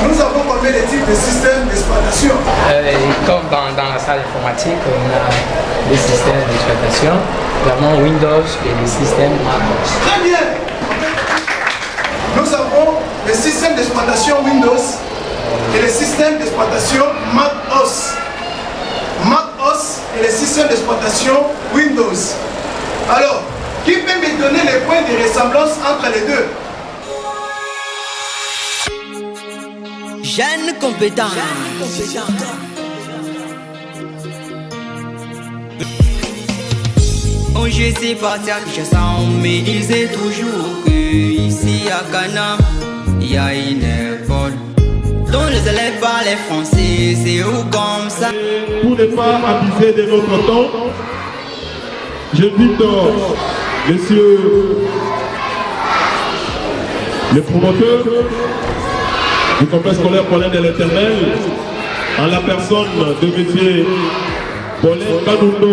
Nous avons combien de types de systèmes d'exploitation? Comme dans la salle informatique, on a des systèmes d'exploitation, notamment Windows et les systèmes MacOS. Très bien. Nous avons les systèmes d'exploitation Windows et les systèmes d'exploitation MacOS. MacOS et les systèmes d'exploitation Windows. Alors, qui peut me donner les points de ressemblance entre les deux? Jeune compétent. Oh, je sais pas si je sens, mais il sait toujours que ici à Ghana, il y a une école dont les élèves parlent français, c'est où comme ça. Pour ne pas abuser de notre temps, j'invite monsieur le promoteur du complexe scolaire Paulin de l'Éternel, en la personne de monsieur Paulin Kanundo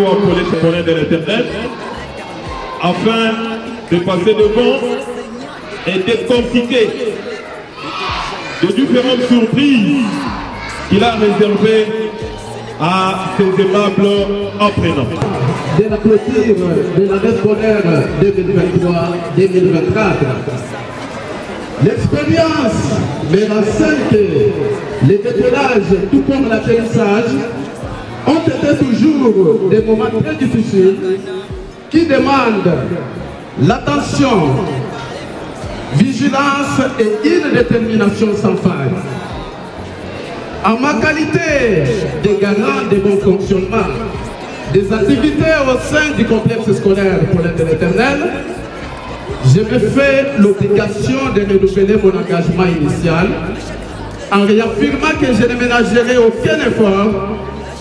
Paulin de l'Éternel, afin de passer devant et décortiquer de différentes surprises qu'il a réservées à ses aimables apprenants. De la clôture de l'année scolaire 2023-2024, l'expérience mais la que les décollages, tout comme l'atterrissage, ont été toujours des moments très difficiles qui demandent l'attention, vigilance et une détermination sans faille. En ma qualité de garant de bon fonctionnement des activités au sein du complexe scolaire Paulin de l'Éternel, je me fais l'obligation de renouveler mon engagement initial en réaffirmant que je ne ménagerai aucun effort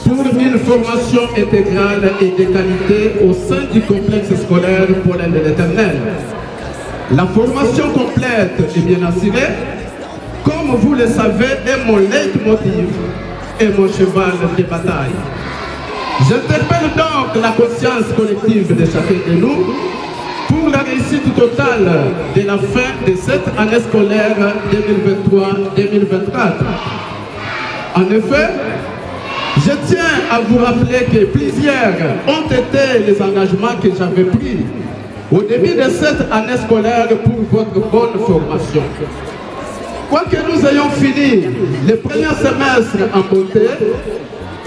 pour une formation intégrale et de qualité au sein du complexe scolaire Paulin de l'Éternel. La formation complète et bien assurée, comme vous le savez, est mon leitmotiv et mon cheval de bataille. J'interpelle donc la conscience collective de chacun de nous pour la réussite totale de la fin de cette année scolaire 2023-2024. En effet, je tiens à vous rappeler que plusieurs ont été les engagements que j'avais pris au début de cette année scolaire pour votre bonne formation. Quoique nous ayons fini le premier semestre en beauté,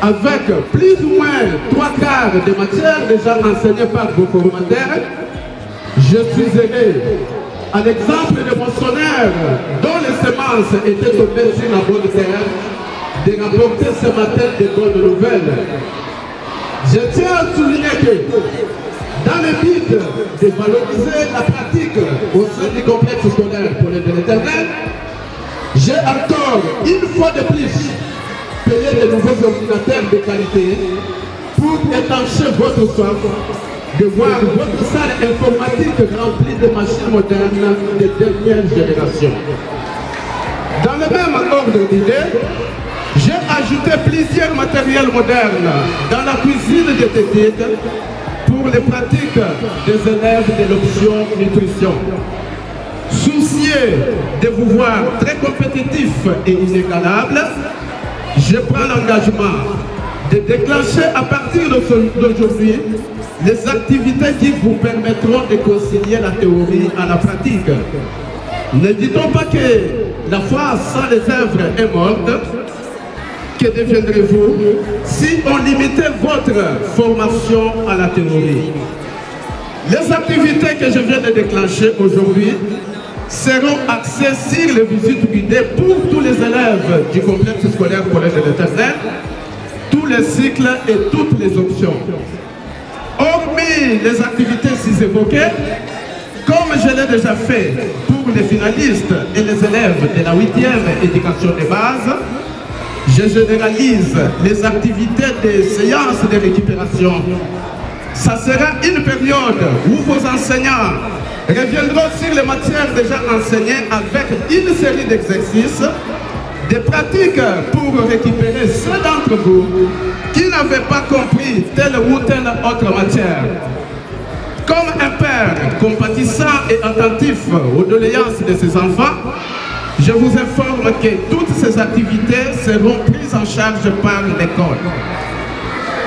avec plus ou moins 3/4 des matières déjà enseignées par vos formateurs, je suis aidé à l'exemple de mon sonneur dont les semences étaient tombées sur la bonne terre, de rapporter ce matin de bonnes nouvelles. Je tiens à souligner que dans le but de valoriser la pratique au sein du complexe scolaire Paulin de l'Éternel, j'ai encore une fois de plus payé de nouveaux ordinateurs de qualité pour étancher votre soif de voir votre salle informatique remplie de machines modernes de dernière génération. Dans le même ordre d'idée, j'ai ajouté plusieurs matériels modernes dans la cuisine de technique pour les pratiques des élèves de l'option nutrition. Soucieux de vous voir très compétitifs et inégalables, je prends l'engagement de déclencher à partir d'aujourd'hui les activités qui vous permettront de concilier la théorie à la pratique. Ne dit-on pas que la foi sans les œuvres est morte? Que deviendrez-vous si on limitait votre formation à la théorie? Les activités que je viens de déclencher aujourd'hui seront axées sur les visites guidées pour tous les élèves du complexe scolaire Paulin de l'Éternel, tous les cycles et toutes les options. Hormis les activités si évoquées, comme je l'ai déjà fait pour les finalistes et les élèves de la 8e éducation de base, je généralise les activités des séances de récupération. Ça sera une période où vos enseignants reviendront sur les matières déjà enseignées avec une série d'exercices, des pratiques pour récupérer ceux d'entre vous qui n'avaient pas compris telle ou telle autre matière. Comme un père compatissant et attentif aux doléances de ses enfants, je vous informe que toutes ces activités seront prises en charge par l'école.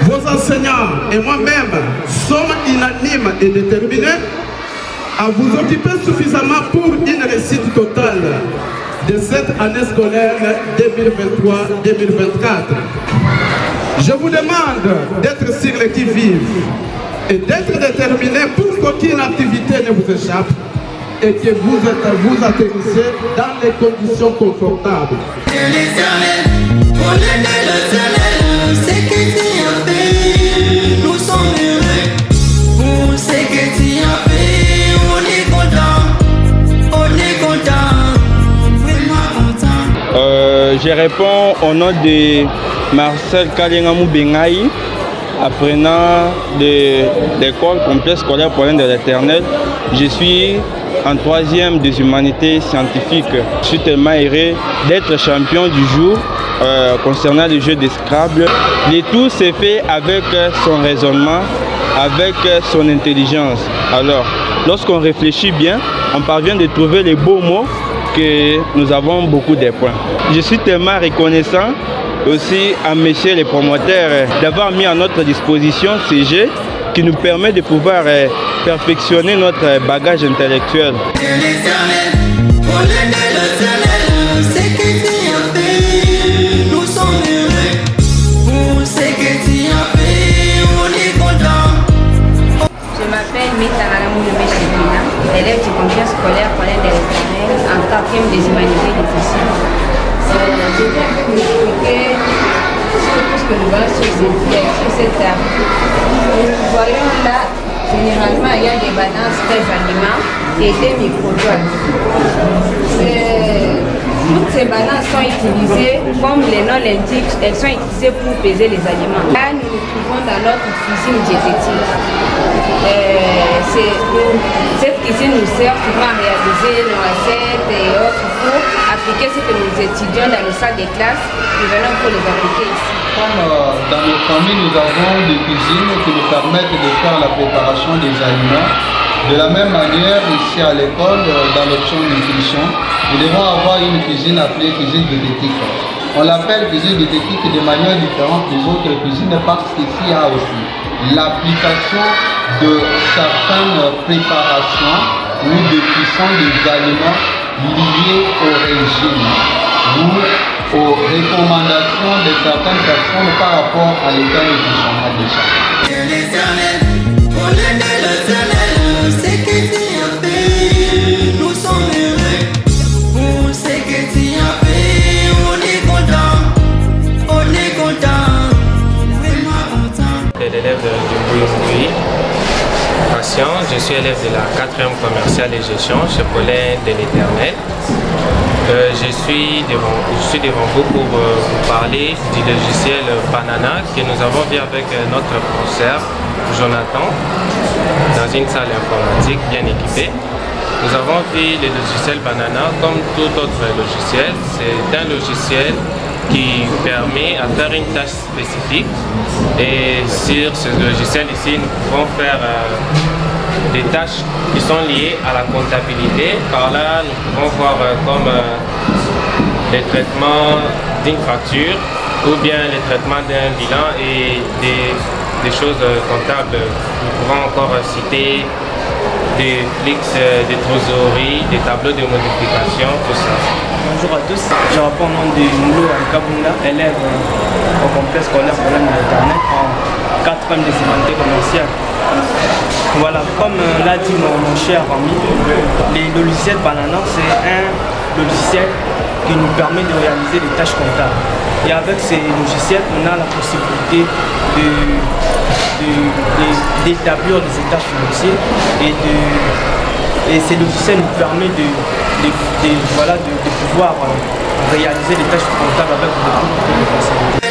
Vos enseignants et moi-même sommes unanimes et déterminés à vous occuper suffisamment pour une réussite totale de cette année scolaire 2023-2024. Je vous demande d'être sur le qui-vive et d'être déterminé pour qu'aucune activité ne vous échappe et que vous atterrissez dans les conditions confortables. Nous sommes heureux pour ce que tu as fait. On est content, vraiment content. Je réponds au nom de Marcel Kalengamou Bengaï, apprenant de l'école complexe scolaire Pauline de l'Éternel. Je suis en 3e des humanités scientifiques. Je suis tellement heureux d'être champion du jour concernant le jeu de Scrabble. Le tout s'est fait avec son raisonnement, avec son intelligence. Alors, lorsqu'on réfléchit bien, on parvient de trouver les beaux mots que nous avons beaucoup de points. Je suis tellement reconnaissant aussi à messieurs les promoteurs d'avoir mis à notre disposition ces jeux qui nous permet de pouvoir perfectionner notre bagage intellectuel. Je m'appelle Métanamou Lemé-Chébina, élève du complexe scolaire Pauline de l'Éternel en 4e des humanités de Tessine. Je viens vous expliquer tout ce que nous voyons sur cette table. Nous voyons là, généralement, il y a des balances très aliments qui étaient micro-doigts. Toutes ces balances sont utilisées, comme les noms l'indiquent, elles sont utilisées pour peser les aliments. Là, nous nous trouvons dans notre cuisine diététique. Cette cuisine nous sert souvent à réaliser nos recettes et autres pour appliquer ce que nous étudions dans nos salles de classe. Nous venons pour les appliquer ici. Comme dans nos familles, nous avons des cuisines qui nous permettent de faire la préparation des aliments. De la même manière, ici à l'école, dans l'option nutrition, nous devons avoir une cuisine appelée cuisine diététique. On l'appelle cuisine diététique de manière différente des autres cuisines parce qu'ici il y a aussi l'application de certaines préparations ou de cuisson des aliments liés au régime ou aux recommandations de certaines personnes par rapport à l'état nutritionnel de chacun. Nous sommes heureux pour ce que tu as fait. On est content, vraiment content. L'élève du Boui-Boui, patient, je suis élève de la 4e commerciale et gestion chez Pauline de l'Éternel. Je suis devant vous pour vous parler du logiciel Banana que nous avons vu avec notre professeur Jonathan dans une salle informatique bien équipée. Nous avons vu le logiciel Banana comme tout autre logiciel. C'est un logiciel qui permet à faire une tâche spécifique et sur ce logiciel ici nous pouvons faire des tâches qui sont liées à la comptabilité. Par là nous pouvons voir comme les traitements d'une facture ou bien les traitements d'un bilan et des choses comptables. Nous pouvons encore citer des flix de trésorerie, des tableaux de modification, tout ça. Bonjour à tous, je réponds au nom de Moulou Kabunda, élève au complexe scolaire Pauline de l'Éternel en 4e des humanités commerciales. Voilà, comme l'a dit mon cher ami, les logiciels Banana, c'est un logiciel qui nous permet de réaliser des tâches comptables. Et avec ces logiciels, on a la possibilité d'établir des états financiers et ces logiciels nous permettent de pouvoir réaliser les tâches comptables avec beaucoup de facilité.